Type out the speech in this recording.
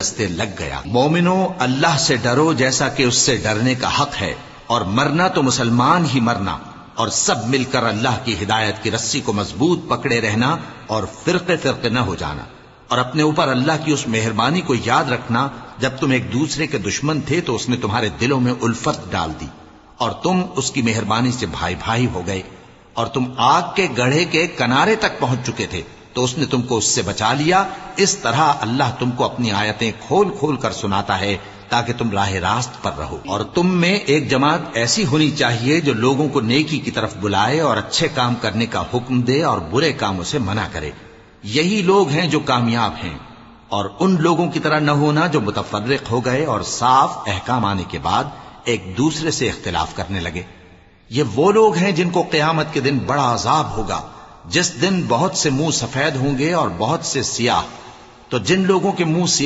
रस्ते लग गया। मोमिनो, अल्लाह से डरो जैसा कि उससे डरने का हक है, और मरना तो मुसलमान ही मरना, और सब मिलकर अल्लाह की हिदायत की रस्सी को मजबूत पकड़े रहना और फिरके फिरके न हो जाना। और अपने ऊपर अल्लाह की उस मेहरबानी को याद रखना, जब तुम एक दूसरे के दुश्मन थे तो उसने तुम्हारे दिलों में उल्फत डाल दी और तुम उसकी मेहरबानी से भाई भाई हो गए। और तुम आग के गढ़े के किनारे तक पहुंच चुके थे तो उसने तुमको उससे बचा लिया। इस तरह अल्लाह तुमको अपनी आयतें खोल खोल कर सुनाता है ताकि तुम राह रास्त पर रहो। और तुम में एक जमात ऐसी होनी चाहिए जो लोगों को नेकी की तरफ बुलाए और अच्छे काम करने का हुक्म दे और बुरे कामों से मना करे। यही लोग हैं जो कामयाब हैं। और उन लोगों की तरह न होना जो मुतफर्रिक हो गए और साफ अहकाम आने के बाद एक दूसरे से इख्तिलाफ करने लगे। ये वो लोग हैं जिनको क़यामत के दिन बड़ा अजाब होगा, जिस दिन बहुत से मुंह सफेद होंगे और बहुत से सियाह। तो जिन लोगों के मुंह सियाह